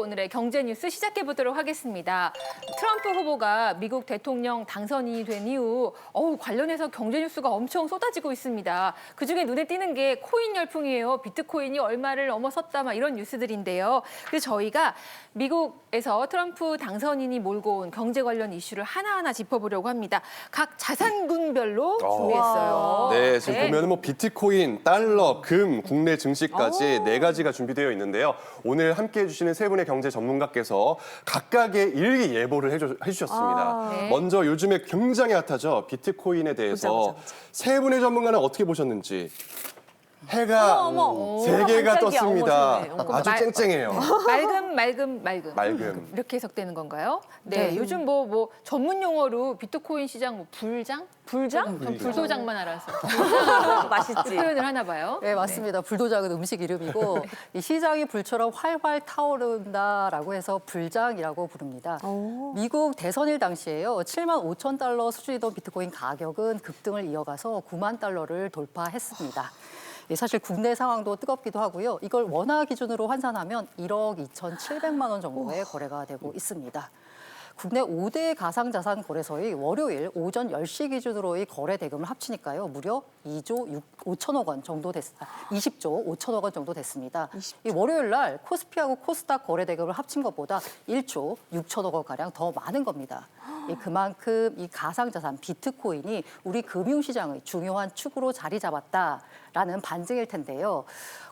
오늘의 경제 뉴스 시작해 보도록 하겠습니다. 트럼프 후보가 미국 대통령 당선이 된 이후 관련해서 경제 뉴스가 엄청 쏟아지고 있습니다. 그중에 눈에 띄는 게 코인 열풍이에요. 비트코인이 얼마를 넘어섰다 막 이런 뉴스들인데요. 그래서 저희가 미국에서 트럼프 당선인이 몰고 온 경제 관련 이슈를 하나하나 짚어보려고 합니다. 각 자산군별로 준비했어요. 네, 지금 보면 뭐 비트코인, 달러, 금, 국내 증시까지 네 가지가 준비되어 있는데요. 오늘 함께해 주시는 세 분의 경제 전문가께서 각각의 일기예보를 해주셨습니다. 네. 먼저 요즘에 굉장히 핫하죠. 비트코인에 대해서 보자. 세 분의 전문가는 어떻게 보셨는지. 해가 세 개가 깜짝이야. 떴습니다. 어머, 세상에. 아주 쨍쨍해요. 맑음. 이렇게 해석되는 건가요? 네, 네. 요즘 뭐 전문 용어로 비트코인 시장 뭐 불장? 불장? 전 불도장만 알아서 맛있지. 표현을 하나 봐요. 네, 맞습니다. 불도장은 음식 이름이고 이 시장이 불처럼 활활 타오른다라고 해서 불장이라고 부릅니다. 미국 대선일 당시에요. 7만 5천 달러 수준이던 비트코인 가격은 급등을 이어가서 9만 달러를 돌파했습니다. 사실 국내 상황도 뜨겁기도 하고요. 이걸 원화 기준으로 환산하면 1억 2,700만 원 정도의 거래가 되고 있습니다. 국내 5대 가상자산 거래소의 월요일 오전 10시 기준으로의 거래 대금을 합치니까요. 무려 2조 5천억 원 정도 20조 5천억 원 정도 됐습니다. 이 월요일 날 코스피하고 코스닥 거래 대금을 합친 것보다 1조 6천억 원가량 더 많은 겁니다. 그만큼 이 가상자산 비트코인이 우리 금융시장의 중요한 축으로 자리 잡았다라는 반증일 텐데요.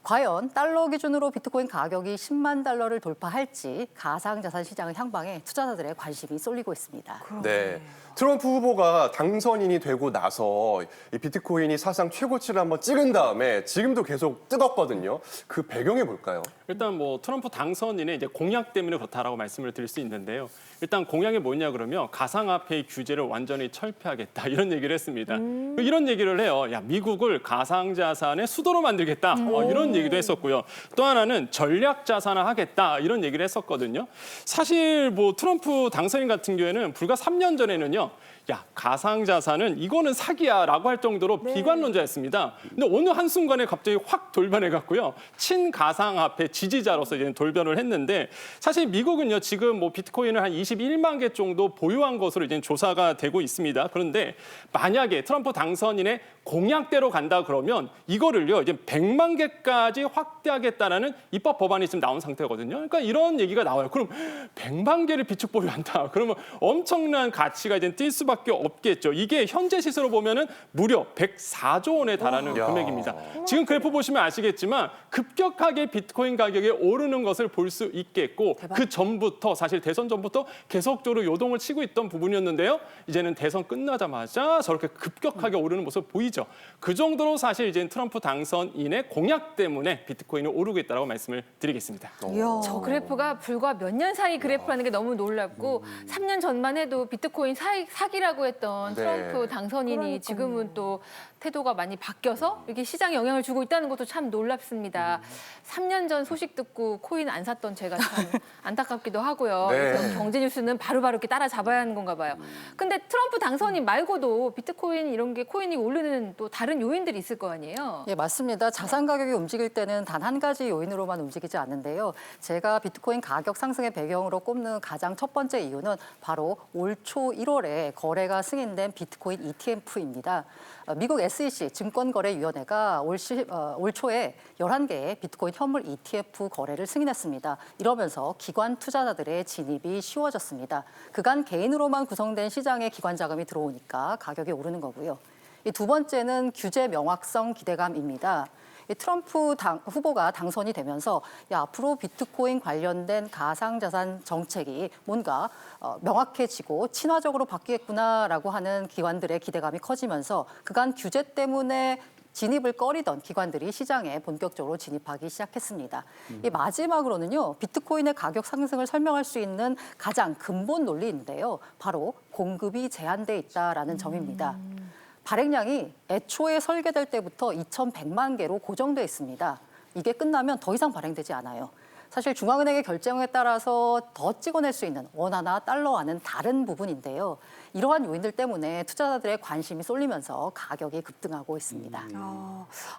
과연 달러 기준으로 비트코인 가격이 10만 달러를 돌파할지 가상자산 시장의 향방에 투자자들의 관심이 쏠리고 있습니다. 네. 트럼프 후보가 당선인이 되고 나서 이 비트코인이 사상 최고치를 한번 찍은 다음에 지금도 계속 뜨겁거든요. 그 배경이 뭘까요? 일단 뭐 트럼프 당선인의 이제 공약 때문에 그렇다라고 말씀을 드릴 수 있는데요. 일단 공약이 뭐냐 그러면 가상화폐의 규제를 완전히 철폐하겠다 이런 얘기를 했습니다. 이런 얘기를 해요. 야, 미국을 가상자산의 수도로 만들겠다 이런 얘기도 했었고요. 또 하나는 전략자산화하겠다 이런 얘기를 했었거든요. 사실 뭐 트럼프 당선인 같은 경우에는 불과 3년 전에는요. 야, 가상자산은 이거는 사기야라고 할 정도로 비관론자였습니다. 근데 어느 한순간에 갑자기 확 돌변해갔고요. 친가상화폐 지지자로서 이제 돌변을 했는데 사실 미국은요 지금 뭐 비트코인을 한 21만 개 정도 보유한 것으로 이제 조사가 되고 있습니다. 그런데 만약에 트럼프 당선인의 공약대로 간다 그러면 이거를요 이제 100만 개까지 확대하겠다라는 입법 법안이 지금 나온 상태거든요. 그러니까 이런 얘기가 나와요. 그럼 100만 개를 비축 보유한다. 그러면 엄청난 가치가 이제 뛸 수밖에 없겠죠. 이게 현재 시세로 보면은 무려 104조 원에 달하는 금액입니다. 지금 그래프 보시면 아시겠지만 급격하게 비트코인 가격이 오르는 것을 볼 수 있겠고 그 전부터 사실 대선 전부터 계속적으로 요동을 치고 있던 부분이었는데요. 이제는 대선 끝나자마자 저렇게 급격하게 오르는 모습 보이죠. 그 정도로 사실 이제 트럼프 당선인의 공약 때문에 비트코인이 오르고 있다고 말씀을 드리겠습니다. 저 그래프가 불과 몇 년 사이 그래프라는 게 너무 놀랍고 3년 전만 해도 비트코인 사기라고 했던 트럼프 당선인이 지금은 또 태도가 많이 바뀌어서 이렇게 시장에 영향을 주고 있다는 것도 참 놀랍습니다. 3년 전 소식 듣고 코인 안 샀던 제가 참 안타깝기도 하고요. 네. 그래서 경제 뉴스는 바로바로 이렇게 따라잡아야 하는 건가 봐요. 근데 트럼프 당선인 말고도 비트코인 이런 게 코인이 오르는 또 다른 요인들이 있을 거 아니에요? 예, 맞습니다. 자산 가격이 움직일 때는 단 한 가지 요인으로만 움직이지 않는데요. 제가 비트코인 가격 상승의 배경으로 꼽는 가장 첫 번째 이유는 바로 올 초 1월에 거래가 승인된 비트코인 ETF입니다. 미국 SEC 증권거래위원회가 올 초에 11개의 비트코인 현물 ETF 거래를 승인했습니다. 이러면서 기관 투자자들의 진입이 쉬워졌습니다. 그간 개인으로만 구성된 시장에 기관 자금이 들어오니까 가격이 오르는 거고요. 이 두 번째는 규제 명확성 기대감입니다. 트럼프 후보가 당선이 되면서 앞으로 비트코인 관련된 가상자산 정책이 뭔가 명확해지고 친화적으로 바뀌겠구나라고 하는 기관들의 기대감이 커지면서 그간 규제 때문에 진입을 꺼리던 기관들이 시장에 본격적으로 진입하기 시작했습니다. 이 마지막으로는요, 비트코인의 가격 상승을 설명할 수 있는 가장 근본 논리인데요. 바로 공급이 제한돼 있다라는 점입니다. 발행량이 애초에 설계될 때부터 2,100만 개로 고정돼 있습니다. 이게 끝나면 더 이상 발행되지 않아요. 사실 중앙은행의 결정에 따라서 더 찍어낼 수 있는 원화나 달러와는 다른 부분인데요. 이러한 요인들 때문에 투자자들의 관심이 쏠리면서 가격이 급등하고 있습니다.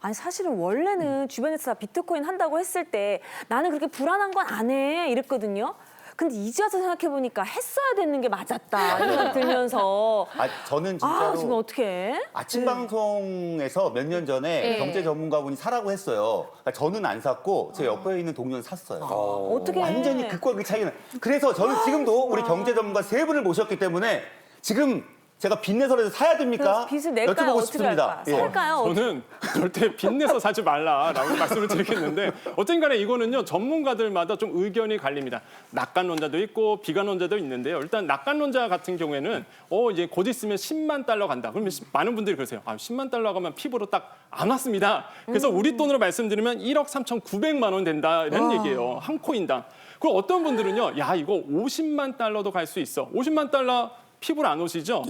아니 사실은 원래는 주변에서 다 비트코인 한다고 했을 때 나는 그렇게 불안한 건 안 해 이랬거든요. 근데 이제 와서 생각해보니까 했어야 되는 게 맞았다 이런 생각이 들면서 저는 아 지금 진짜로 어떻게 해? 아침 방송에서 몇 년 전에 네. 경제 전문가분이 사라고 했어요. 그러니까 저는 안 샀고 제 옆에 있는 동료는 샀어요. 어떻게 완전히 극과 극 차이는. 그래서 저는 지금도 우리 경제 전문가 세 분을 모셨기 때문에 지금 제가 빚내서라도 사야 됩니까? 그래서 빚을 낼까요? 여쭤보고 어떻게 싶습니다. 할까? 예. 살까요? 저는 절대 빚내서 사지 말라라고 말씀을 드리겠는데 어쨌든 간에 이거는요 전문가들마다 좀 의견이 갈립니다. 낙관론자도 있고 비관론자도 있는데요. 일단 낙관론자 같은 경우에는 이제 곧 있으면 10만 달러 간다. 그러면 많은 분들이 그러세요. 10만 달러 가면 피부로 딱 안 왔습니다. 그래서 우리 돈으로 말씀드리면 1억 3,900만 원 된다 이런 얘기예요. 한 코인당. 그리고 어떤 분들은요. 야 이거 50만 달러도 갈 수 있어. 50만 달러 피부로 안 오시죠?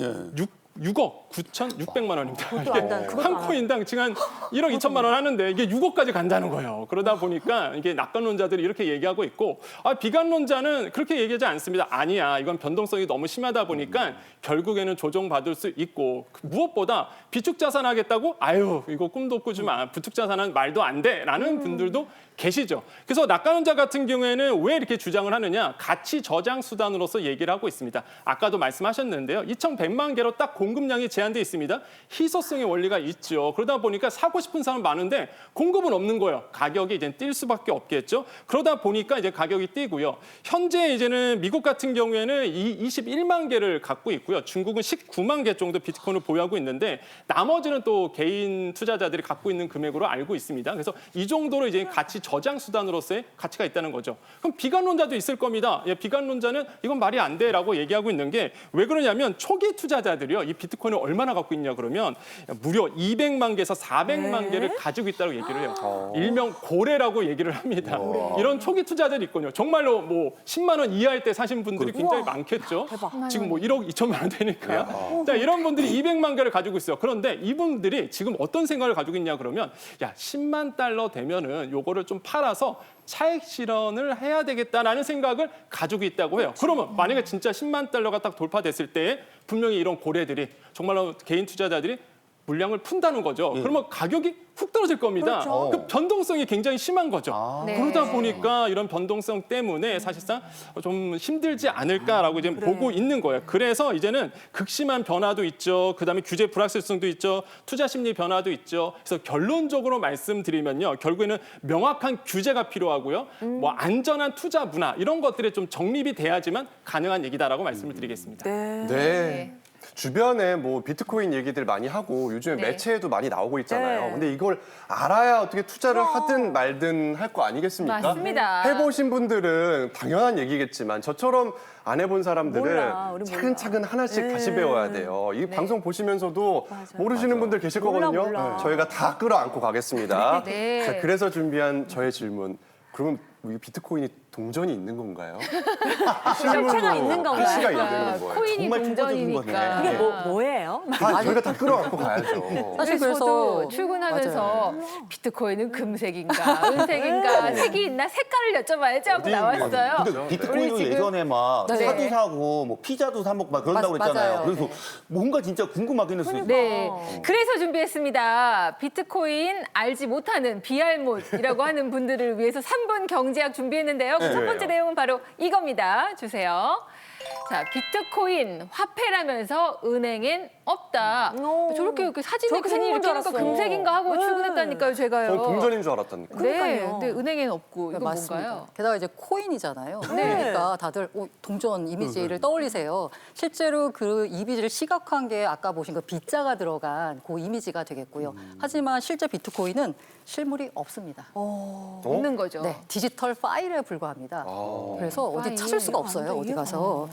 6억 9,600만 원입니다. 그것도 안 돼, 그것도 한 안 돼. 코인당 지금 한 1억 2천만 원 하는데 이게 6억까지 간다는 거예요. 그러다 보니까 이게 낙관론자들이 이렇게 얘기하고 있고 비관론자는 그렇게 얘기하지 않습니다. 아니야, 이건 변동성이 너무 심하다 보니까 결국에는 조정받을 수 있고 무엇보다 비축자산 하겠다고 아유 이거 꿈도 꾸지 마. 비축자산은 말도 안 돼라는 분들도 계시죠. 그래서 낙관론자 같은 경우에는 왜 이렇게 주장을 하느냐? 가치 저장 수단으로서 얘기를 하고 있습니다. 아까도 말씀하셨는데요. 2,100만 개로 딱 공급량이 제한돼 있습니다. 희소성의 원리가 있죠. 그러다 보니까 사고 싶은 사람 많은데 공급은 없는 거예요. 가격이 이제 뛸 수밖에 없겠죠. 그러다 보니까 이제 가격이 뛰고요. 현재 이제는 미국 같은 경우에는 21만 개를 갖고 있고요. 중국은 19만 개 정도 비트코인을 보유하고 있는데 나머지는 또 개인 투자자들이 갖고 있는 금액으로 알고 있습니다. 그래서 이 정도로 이제 가치 저장 수단으로서의 가치가 있다는 거죠. 그럼 비관론자도 있을 겁니다. 비관론자는 이건 말이 안 돼라고 얘기하고 있는 게 왜 그러냐면 초기 투자자들이요. 이 비트코인을 얼마나 갖고 있냐 그러면 무려 200만 개에서 400만 개를 가지고 있다고 얘기를 해요. 일명 고래라고 얘기를 합니다. 이런 초기 투자자들이 있거든요. 정말로 뭐 10만 원 이하일 때 사신 분들이 굉장히 많겠죠. 지금 뭐 1억 2천만 원 되니까. 자, 이런 분들이 200만 개를 가지고 있어요. 그런데 이분들이 지금 어떤 생각을 가지고 있냐 그러면 10만 달러 되면은 요거를 좀 팔아서 차익 실현을 해야 되겠다라는 생각을 가지고 있다고 해요. 그러면 만약에 진짜 10만 달러가 딱 돌파됐을 때 분명히 이런 고래들이 정말로 개인 투자자들이 물량을 푼다는 거죠. 그러면 가격이 훅 떨어질 겁니다. 그렇죠. 그 변동성이 굉장히 심한 거죠. 네. 그러다 보니까 이런 변동성 때문에 사실상 좀 힘들지 않을까라고 이제 보고 있는 거예요. 그래서 이제는 극심한 변화도 있죠. 그다음에 규제 불확실성도 있죠. 투자 심리 변화도 있죠. 그래서 결론적으로 말씀드리면요. 결국에는 명확한 규제가 필요하고요. 뭐 안전한 투자 문화 이런 것들이 좀 정립이 돼야지만 가능한 얘기다라고 말씀을 드리겠습니다. 네. 주변에 뭐 비트코인 얘기들 많이 하고 요즘에 네. 매체에도 많이 나오고 있잖아요. 네. 근데 이걸 알아야 어떻게 투자를 하든 말든 할 거 아니겠습니까? 맞습니다. 해보신 분들은 당연한 얘기겠지만 저처럼 안 해본 사람들은 몰라, 우리 몰라. 차근차근 하나씩 다시 배워야 돼요. 이 방송 보시면서도 모르시는 분들 계실 몰라, 거거든요. 몰라. 저희가 다 끌어안고 가겠습니다. 네. 자, 그래서 준비한 저의 질문. 그러면 이 비트코인이 동전이 있는 건가요? 실체가 있는 건가요? 가치가 있는 거예요. 코인이 정말 초보적인 동전이니까. 거네. 그게 뭐예요? 저희가 다 끌어안고 가야죠. 사실 그래서 그래서 출근하면서 비트코인은 금색인가 은색인가 색이 있나 색깔을 여쭤봐야지 하고 어디 나왔어요. 근데 비트코인도 우리 지금- 예전에 막 네. 차도 사고 뭐 피자도 사 먹고 막 그런다고 그랬잖아요. 맞아요. 그래서 뭔가 진짜 궁금하긴 했어요. 네, 그래서 준비했습니다. 비트코인 알지 못하는 비알못이라고 하는 분들을 위해서 3분 경제학 준비했는데요. 그 첫 번째 내용은 바로 이겁니다. 주세요. 자, 비트코인 화폐라면서 은행엔 없다. 저렇게 사진에 저렇게 괜히 이렇게 생긴 하니까 줄 알았어. 금색인가 하고 네. 출근했다니까요, 제가요. 전 동전인 줄 알았다니까. 네, 그러니까요. 근데 은행엔 없고 이거 맞습니다. 뭔가요? 게다가 이제 코인이잖아요. 그러니까 다들 동전 이미지를 떠올리세요. 실제로 그 이미지를 시각화한 게 아까 보신 그 B자가 들어간 그 이미지가 되겠고요. 하지만 실제 비트코인은 실물이 없습니다. 없는 거죠. 네, 디지털 파일에 불과합니다. 그래서 어디 파일. 찾을 수가 없어요. 어디 가서.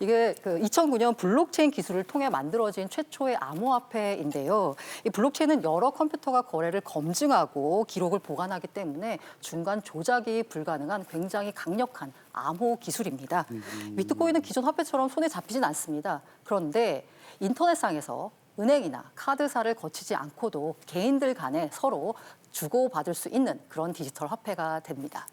이게 그 2009년 블록체인 기술을 통해 만들어진 최초의 암호화폐인데요. 이 블록체인은 여러 컴퓨터가 거래를 검증하고 기록을 보관하기 때문에 중간 조작이 불가능한 굉장히 강력한 암호 기술입니다. 비트코인은 기존 화폐처럼 손에 잡히진 않습니다. 그런데 인터넷상에서 은행이나 카드사를 거치지 않고도 개인들 간에 서로 주고받을 수 있는 그런 디지털 화폐가 됩니다.